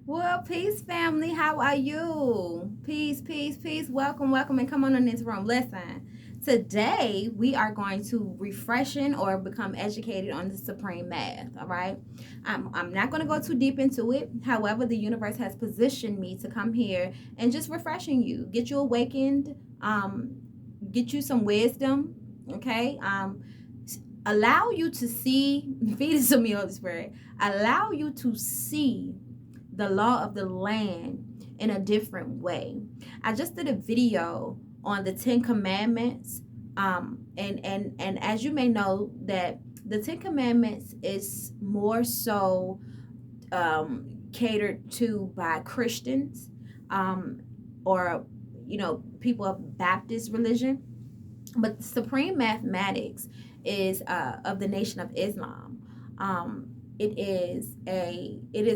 Well, peace, family. How are you? Peace, peace, peace. Welcome, welcome, and come on in this room. Listen, today we are going to refreshen or become educated on the supreme math. All right. I'm not going to go too deep into it. However, the universe has positioned me to come here and just refreshing you, get you awakened, get you some wisdom. Okay. Allow you to see, feed it to me, Holy Spirit. Allow you to see the law of the land in a different way. I just did a video on the Ten Commandments, and as you may know, that the Ten Commandments is more so catered to by Christians, or people of Baptist religion, but the supreme mathematics is of the Nation of Islam. It is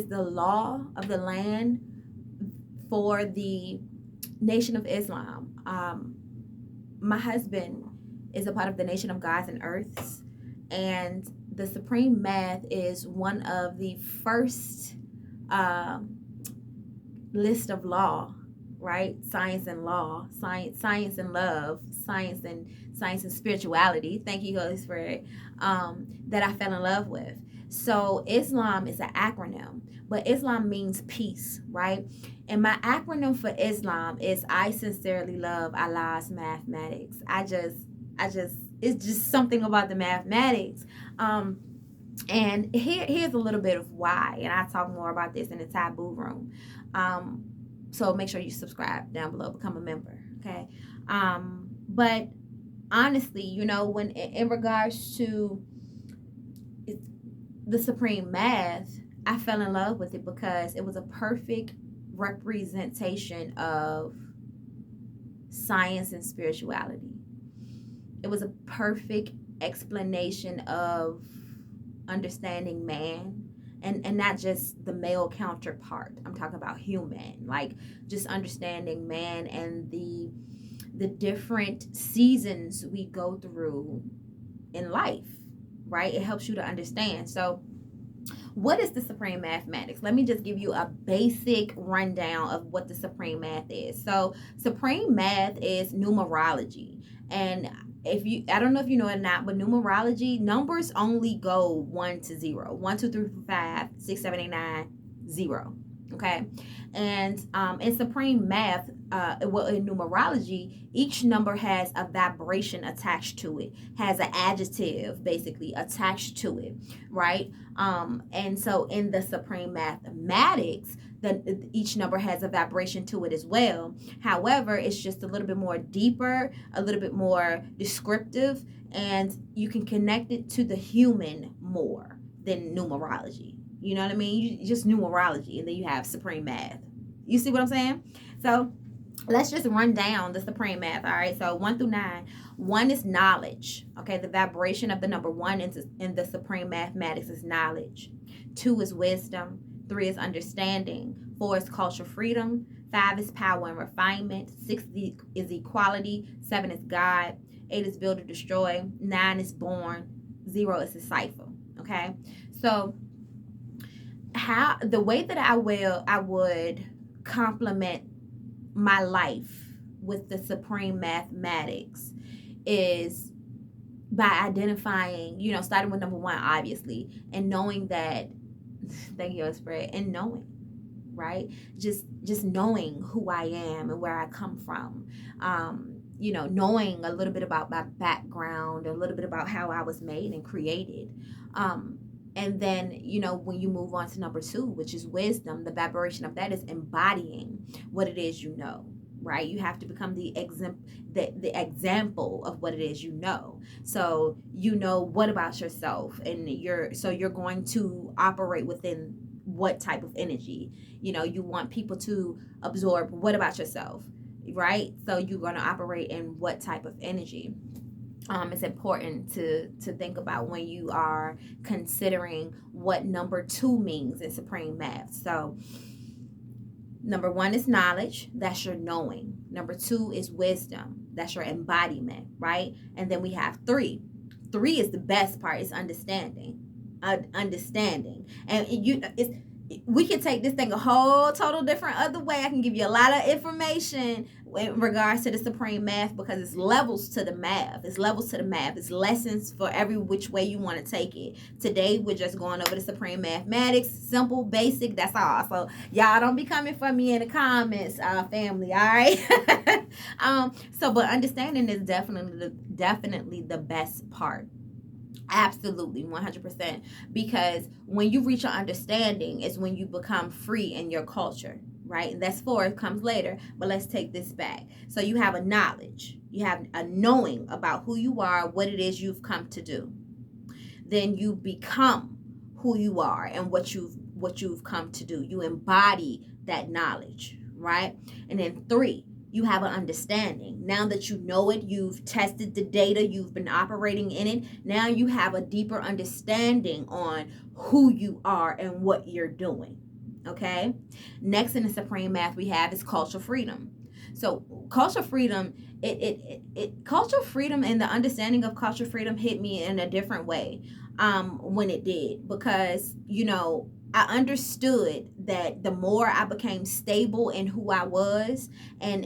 the law of the land for the Nation of Islam. My husband is a part of the Nation of Gods and Earths, and the supreme math is one of the first uh, list of law, right? Science and law, science and love, science and spirituality. Thank you, Holy Spirit. That I fell in love with. So Islam is an acronym, but Islam means peace, right? And my acronym for Islam is I sincerely love Allah's mathematics. It's just something about the mathematics. And here's a little bit of why, and I talk more about this in the taboo room. So make sure you subscribe down below, become a member, okay? But honestly, when in regards to the supreme math, I fell in love with it because it was a perfect representation of science and spirituality. It was a perfect explanation of understanding man, and not just the male counterpart. I'm talking about human, like just understanding man and the different seasons we go through in life, right? It helps you to understand. So what is the supreme mathematics? Let me just give you a basic rundown of what the supreme math is. So supreme math is numerology. And if you, I don't know if you know it or not, but numerology, numbers only go 1 to 0. 1, 2, 3, 4, 5, 6, 7, 8, 9, 0. Okay. And in supreme math, well, in numerology, each number has a vibration attached to it, has an adjective basically attached to it, right? And so in the supreme mathematics, each number has a vibration to it as well. However, it's just a little bit more deeper, a little bit more descriptive, and you can connect it to the human more than numerology. You know what I mean? Just numerology, and then you have supreme math. You see what I'm saying? So let's just run down the supreme math. All right. So 1 through 9. 1 is knowledge. Okay. The vibration of the number 1 in the supreme mathematics is knowledge. 2 is wisdom. 3 is understanding. 4 is cultural freedom. 5 is power and refinement. 6 is equality. 7 is God. 8 is build or destroy. 9 is born. 0 is decipher. Okay. So how the way that I would complement my life with the supreme mathematics is by identifying, starting with number 1, obviously, and knowing that, thank you, Spirit, and knowing, right? Just knowing who I am and where I come from. Knowing a little bit about my background, a little bit about how I was made and created. And then, when you move on to number 2, which is wisdom, the vibration of that is embodying what it is right? You have to become the example of what it is. So what about yourself, and you're going to operate within what type of energy. You want people to absorb what about yourself, right? So you're going to operate in what type of energy. It's important to think about when you are considering what number 2 means in supreme math. So number 1 is knowledge. That's your knowing. Number 2 is wisdom. That's your embodiment, right? And then we have 3. 3 is the best part. It's understanding. Understanding. And we can take this thing a whole total different other way. I can give you a lot of information in regards to the supreme math, because it's levels to the math. It's levels to the math. It's lessons for every which way you want to take it. Today, we're just going over the supreme mathematics. Simple, basic, that's all. So, y'all don't be coming for me in the comments, family, all right? But understanding is definitely the best part. Absolutely, 100%. Because when you reach your understanding is when you become free in your culture, right? And that's 4, it comes later, but let's take this back. So you have a knowledge, you have a knowing about who you are, what it is you've come to do. Then you become who you are and what you've come to do. You embody that knowledge, right? And then 3, you have an understanding. Now that you know it, you've tested the data, you've been operating in it. Now you have a deeper understanding on who you are and what you're doing. Okay? Next in the supreme math we have is cultural freedom. So cultural freedom, cultural freedom and the understanding of cultural freedom hit me in a different way when it did, because I understood that the more I became stable in who I was and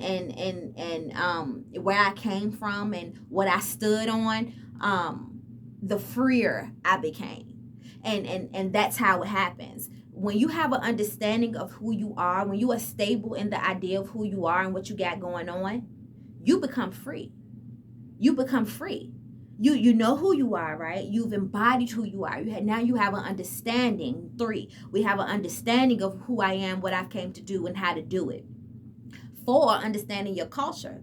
where I came from and what I stood on, the freer I became. And that's how it happens. When you have an understanding of who you are, when you are stable in the idea of who you are and what you got going on, you become free. You become free. You know who you are, right? You've embodied who you are. Now you have an understanding. 3, we have an understanding of who I am, what I came to do, and how to do it. 4, understanding your culture.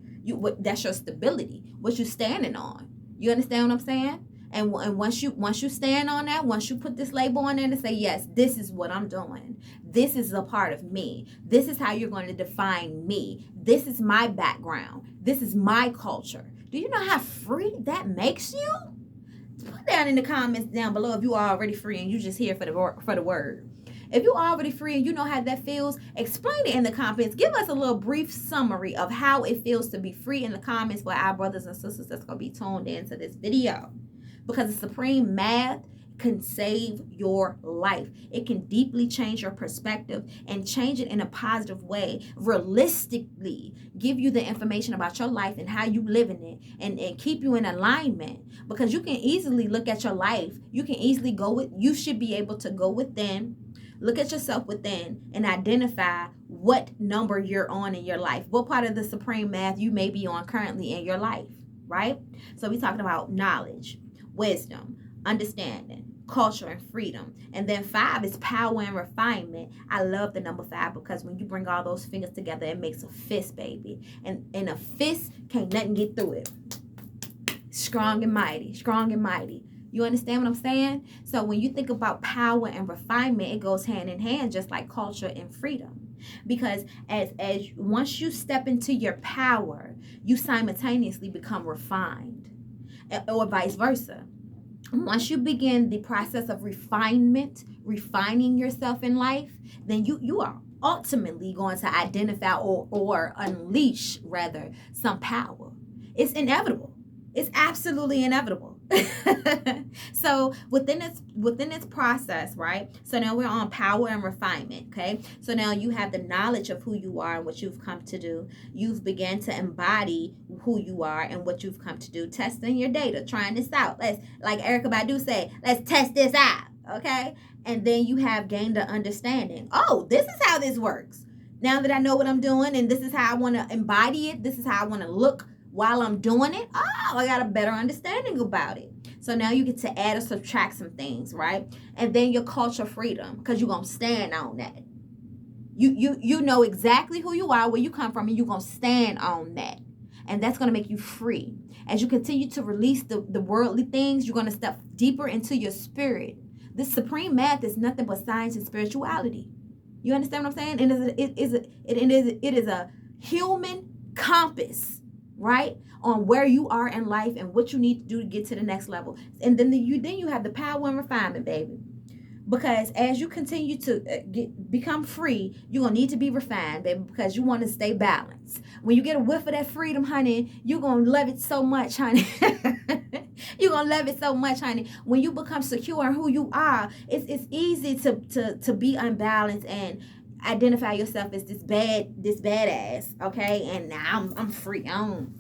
That's your stability, what you're standing on. You understand what I'm saying? And once you stand on that, once you put this label on there and say, yes, this is what I'm doing. This is a part of me. This is how you're going to define me. This is my background. This is my culture. Do you know how free that makes you? Put down in the comments down below if you are already free and you just here for the word. If you're already free and you know how that feels, explain it in the comments. Give us a little brief summary of how it feels to be free in the comments for our brothers and sisters that's going to be tuned into this video. Because the supreme math can save your life. It can deeply change your perspective and change it in a positive way. Realistically, give you the information about your life and how you live in it, and keep you in alignment. Because you can easily look at your life. You can easily you should be able to go within, look at yourself within, and identify what number you're on in your life. What part of the supreme math you may be on currently in your life, right? So we're talking about knowledge, wisdom, understanding, culture, and freedom. And then 5 is power and refinement. I love the number 5 because when you bring all those fingers together, it makes a fist, baby. And a fist can't nothing get through it. Strong and mighty, strong and mighty. You understand what I'm saying? So when you think about power and refinement, it goes hand in hand, just like culture and freedom. Because as once you step into your power, you simultaneously become refined, or vice versa. Once you begin the process of refining yourself in life, then you are ultimately going to identify or unleash rather some power. It's inevitable. It's absolutely inevitable. So within this process, right? So now we're on power and refinement, okay? So now you have the knowledge of who you are and what you've come to do. You've begun to embody who you are and what you've come to do. Testing your data, trying this out. Let's, like Erykah Badu say, let's test this out, okay? And then you have gained an understanding. Oh, this is how this works. Now that I know what I'm doing and this is how I want to embody it, this is how I want to look while I'm doing it, I got a better understanding about it. So now you get to add or subtract some things, right? And then your culture freedom, because you're going to stand on that. You know exactly who you are, where you come from, and you're going to stand on that. And that's going to make you free. As you continue to release the worldly things, you're going to step deeper into your spirit. This supreme math is nothing but science and spirituality. You understand what I'm saying? It is a human compass, right, on where you are in life and what you need to do to get to the next level. And then you have the power and refinement, baby. Because as you continue to become free, you're going to need to be refined, baby, because you want to stay balanced. When you get a whiff of that freedom, honey, you're going to love it so much, honey. You're gonna love it so much, honey. When you become secure in who you are, it's easy to be unbalanced and identify yourself as this badass, okay? And now I'm free. I don't,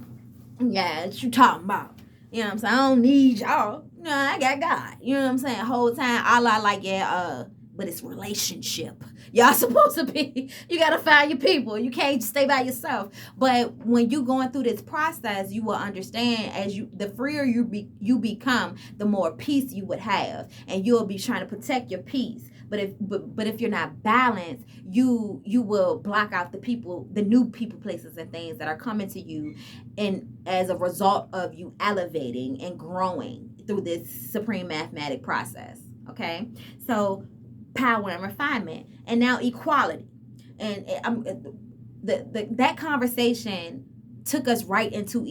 yeah, what you talking about? You know what I'm saying? I don't need y'all. No, I got God. You know what I'm saying? Whole time, Allah like, yeah, but it's relationship. Y'all supposed to be, you gotta find your people. You can't stay by yourself. But when you going through this process, you will understand the freer you become, the more peace you would have. And you'll be trying to protect your peace. But if you're not balanced, you will block out the new people, places, and things that are coming to you, and as a result of you elevating and growing through this supreme mathematic process. Okay, so power and refinement, and now equality, and that conversation took us right into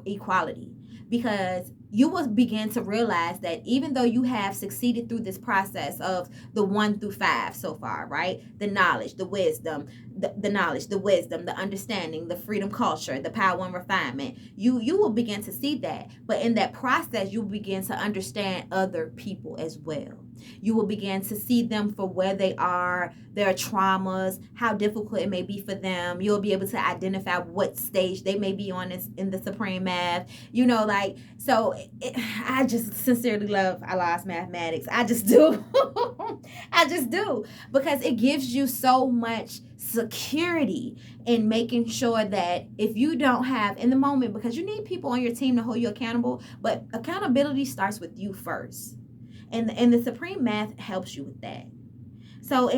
equality, because you will begin to realize that even though you have succeeded through this process of the 1 through 5 so far, right? The knowledge, the wisdom, the understanding, the freedom culture, the power and refinement, you will begin to see that. But in that process, you'll begin to understand other people as well. You will begin to see them for where they are, their traumas, how difficult it may be for them. You'll be able to identify what stage they may be on in the supreme math. You know, like, so I just sincerely love Allah's mathematics. I just do. I just do. Because it gives you so much security in making sure that if you don't have in the moment, because you need people on your team to hold you accountable, but accountability starts with you first. And the supreme math helps you with that. So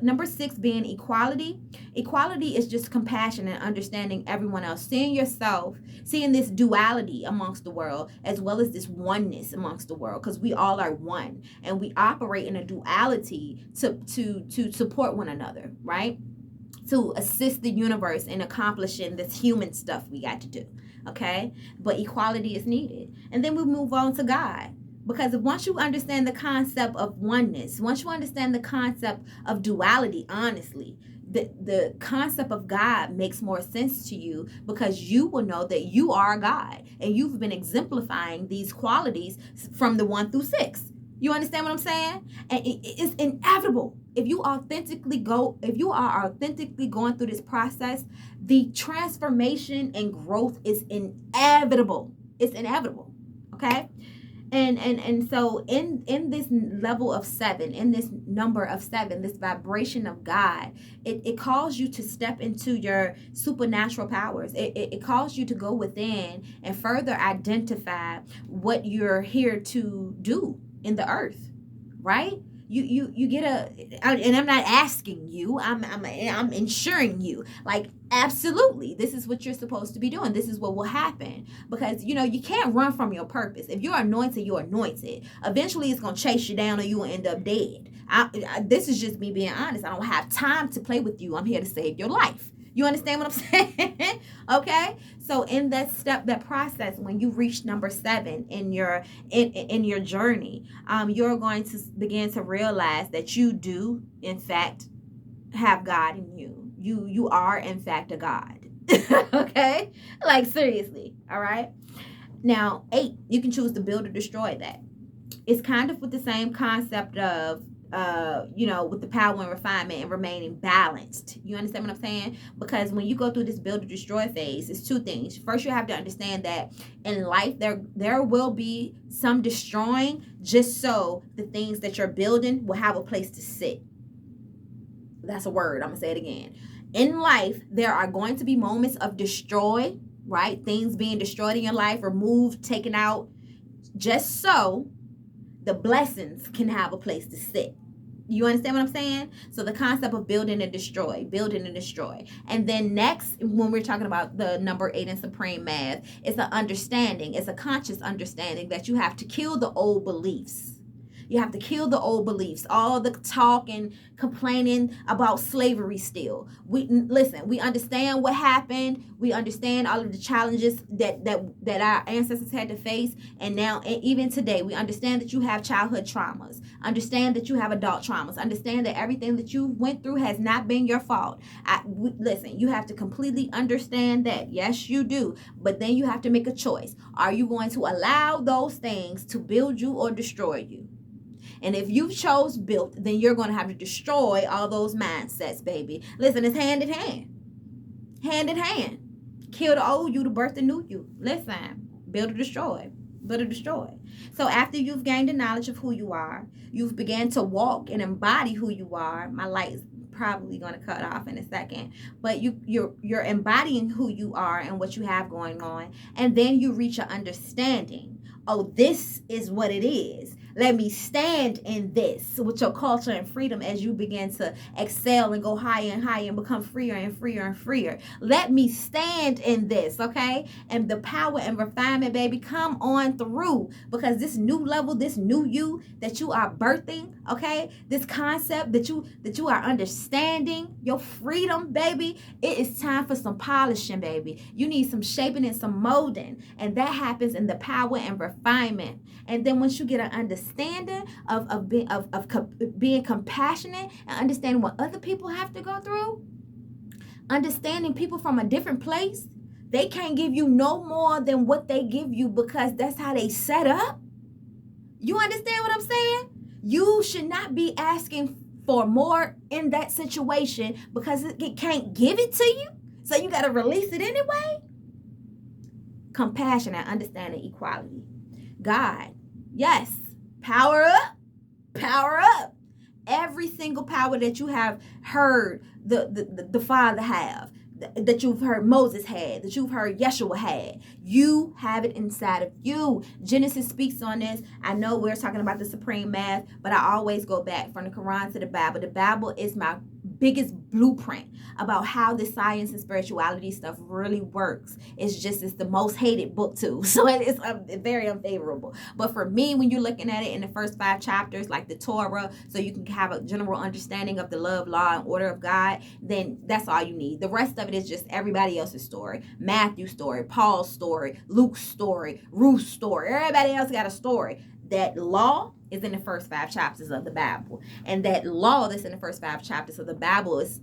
number 6 being equality. Equality is just compassion and understanding everyone else, seeing yourself, seeing this duality amongst the world, as well as this oneness amongst the world, because we all are one, and we operate in a duality to support one another, right? To assist the universe in accomplishing this human stuff we got to do, okay? But equality is needed. And then we move on to God. Because once you understand the concept of oneness, once you understand the concept of duality, honestly, the concept of God makes more sense to you, because you will know that you are God and you've been exemplifying these qualities from the 1 through 6. You understand what I'm saying? And it's inevitable. If you are authentically going through this process, the transformation and growth is inevitable. It's inevitable. Okay? And so in this level of 7, in this number of 7, this vibration of God, it calls you to step into your supernatural powers. It calls you to go within and further identify what you're here to do in the earth, right? You get and I'm not asking you, I'm ensuring you, like, absolutely, this is what you're supposed to be doing. This is what will happen, because you can't run from your purpose. If you're anointed, you're anointed. Eventually it's gonna chase you down, or you will end up dead. This is just me being honest. I don't have time to play with you. I'm here to save your life. You understand what I'm saying? Okay. So in that process, when you reach number 7 in your journey, you're going to begin to realize that you do, in fact, have God in you. You are, in fact, a God. Okay. Like, seriously. All right. Now, 8, you can choose to build or destroy that. It's kind of with the same concept of with the power and refinement and remaining balanced. You understand what I'm saying? Because when you go through this build or destroy phase, it's 2 things. First, you have to understand that in life, there will be some destroying, just so the things that you're building will have a place to sit. That's a word. I'm going to say it again. In life, there are going to be moments of destroy, right? Things being destroyed in your life, removed, taken out, just so the blessings can have a place to sit. You understand what I'm saying? So the concept of building and destroy. And then next, when we're talking about the number 8 in supreme math, it's an understanding. It's a conscious understanding that you have to kill the old beliefs. You have to kill the old beliefs, all the talk and complaining about slavery still. We understand what happened. We understand all of the challenges that our ancestors had to face. And now, and even today, we understand that you have childhood traumas. Understand that you have adult traumas. Understand that everything that you went through has not been your fault. Listen, you have to completely understand that. Yes, you do. But then you have to make a choice. Are you going to allow those things to build you or destroy you? And if you chose built, then you're going to have to destroy all those mindsets, baby. Listen, it's hand in hand. Hand in hand. Kill the old you to birth the new you. Listen, build or destroy. Build or destroy. So after you've gained the knowledge of who you are, you've began to walk and embody who you are. My light is probably going to cut off in a second, but you're embodying who you are and what you have going on, and then you reach an understanding. Oh, this is what it is. Let me stand in this with your culture and freedom as you begin to excel and go higher and higher and become freer and freer and freer. Let me stand in this, okay? And the power and refinement, baby, come on through, because this new level, this new you that you are birthing, okay? This concept that you are understanding, your freedom, baby, it is time for some polishing, baby. You need some shaping and some molding, and that happens in the power and refinement. And then once you get an understanding of being compassionate and understanding what other people have to go through, understanding people from a different place, they can't give you no more than what they give you because that's how they set up. You understand what I'm saying? You should not be asking for more in that situation because it can't give it to you. So you got to release it anyway. Compassion and understanding equality. God, yes, power up, power up. Every single power that you have heard the Father have, that you've heard Moses had, that you've heard Yeshua had, you have it inside of you. Genesis speaks on this. I know we're talking about the supreme math, but I always go back from the Quran to the Bible. The Bible is my biggest blueprint about how the science and spirituality stuff really works. It's the most hated book too, so it's very unfavorable. But for me, when you're looking at it in the first 5 chapters, like the Torah, so you can have a general understanding of the love, law, and order of God, then that's all you need. The rest of it is just everybody else's story. Matthew's story, Paul's story, Luke's story, Ruth's story. Everybody else got a story. That law is in the first 5 chapters of the Bible, and that law that's in the first 5 chapters of the Bible is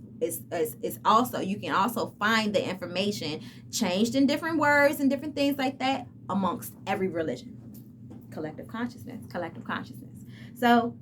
also, you can also find the information changed in different words and different things like that amongst every religion. Collective consciousness. So,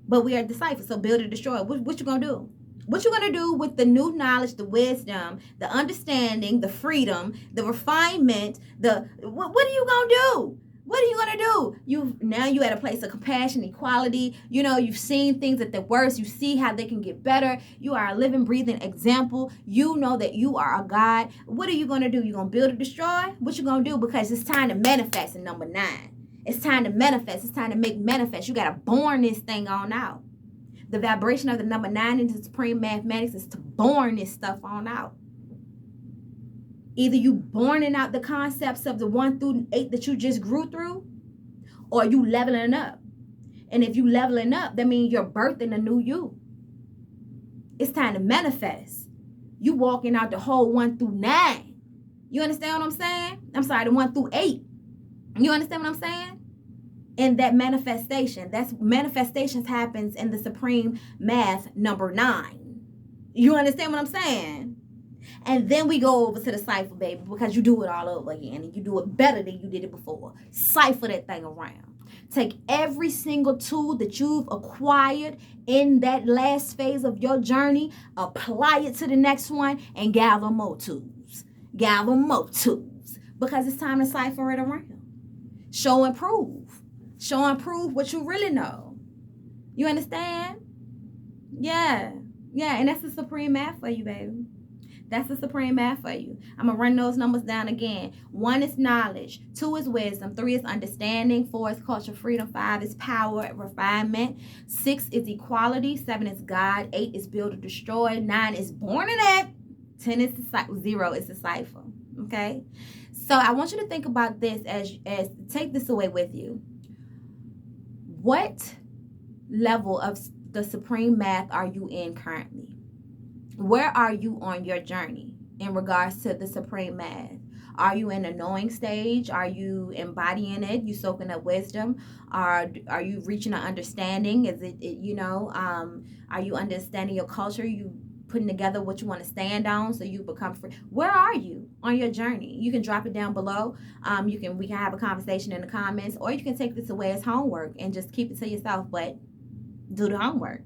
but we are disciples. So build or destroy. What you gonna do? What you gonna do with the new knowledge, the wisdom, the understanding, the freedom, the refinement? What are you gonna do? What are you going to do? You at a place of compassion, equality. You know, you've seen things at their worst. You see how they can get better. You are a living, breathing example. You know that you are a God. What are you going to do? You going to build or destroy? What you going to do? Because it's time to manifest in number 9. It's time to manifest. It's time to make manifest. You got to born this thing on out. The vibration of the number 9 in the supreme mathematics is to born this stuff on out. Either you borning out the concepts of the 1 through 8 that you just grew through, or you leveling up. And if you leveling up, that means you're birthing a new you. It's time to manifest. You walking out the whole 1 through 9. You understand what I'm saying? I'm sorry, the 1 through 8. You understand what I'm saying? And that manifestations happens in the supreme math number 9. You understand what I'm saying? And then we go over to the cipher, baby, because you do it all over again and you do it better than you did it before. Cipher that thing around. Take every single tool that you've acquired in that last phase of your journey, apply it to the next one, and gather more tools. Gather more tools. Because it's time to cipher it around. Show and prove. Show and prove what you really know. You understand? Yeah. Yeah, and that's the supreme math for you, baby. That's the supreme math for you. I'm going to run those numbers down again. 1 is knowledge. 2 is wisdom. 3 is understanding. 4 is culture, freedom. 5 is power, refinement. 6 is equality. 7 is God. 8 is build or destroy. 9 is born in it. 10 is 0 is the cipher. Okay? So I want you to think about this as take this away with you. What level of the supreme math are you in currently? Where are you on your journey in regards to the supreme math? Are you in a knowing stage? Are you embodying it? You soaking up wisdom? Are you reaching an understanding? Is it are you understanding your culture? You putting together what you want to stand on so you become free? Where are you on your journey? You can drop it down below. We can have a conversation in the comments, or you can take this away as homework and just keep it to yourself, but do the homework.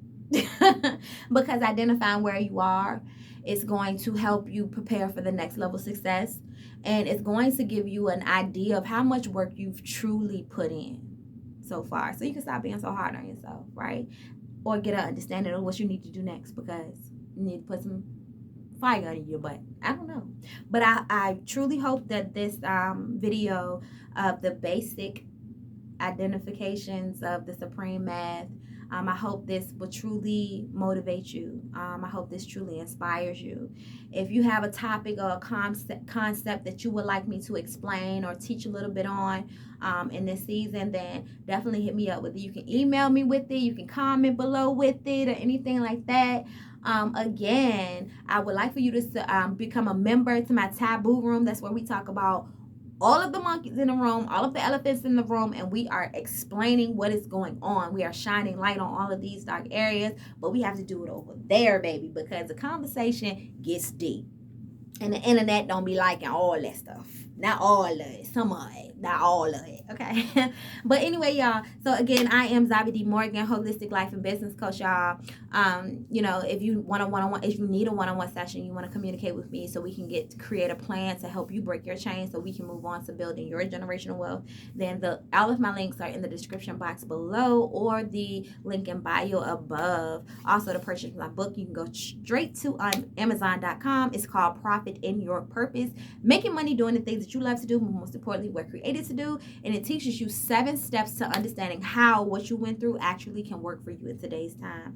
Because identifying where you are is going to help you prepare for the next level success, and it's going to give you an idea of how much work you've truly put in so far, so you can stop being so hard on yourself, right? Or get an understanding of what you need to do next, because you need to put some fire under your butt. I don't know, but I truly hope that this video of the basic identifications of the supreme math, I hope this will truly motivate you. I hope this truly inspires you. If you have a topic or a concept that you would like me to explain or teach a little bit on in this season, then definitely hit me up with it. You can email me with it. You can comment below with it or anything like that. Again, I would like for you to become a member to my taboo room. That's where we talk about all of the monkeys in the room, all of the elephants in the room, and we are explaining what is going on. We are shining light on all of these dark areas, but we have to do it over there, baby, because the conversation gets deep. And the internet don't be liking all that stuff. Not all of it. Some of it. Not all of it. Okay. But anyway, y'all. So again, I am Xave D. Morgan, holistic life and business coach, y'all. If you want a one-on-one, if you need a one-on-one session, you want to communicate with me so we can create a plan to help you break your chain so we can move on to building your generational wealth, then all of my links are in the description box below or the link in bio above. Also, to purchase my book, you can go straight to Amazon.com. It's called Profit in Your Purpose. Making money doing the things that you love to do, but most importantly, we're created to do. And it teaches you 7 steps to understanding how what you went through actually can work for you in today's time.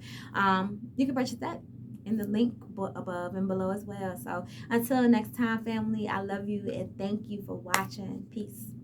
You can purchase that in the link above and below as well. So until next time, family, I love you and thank you for watching. Peace.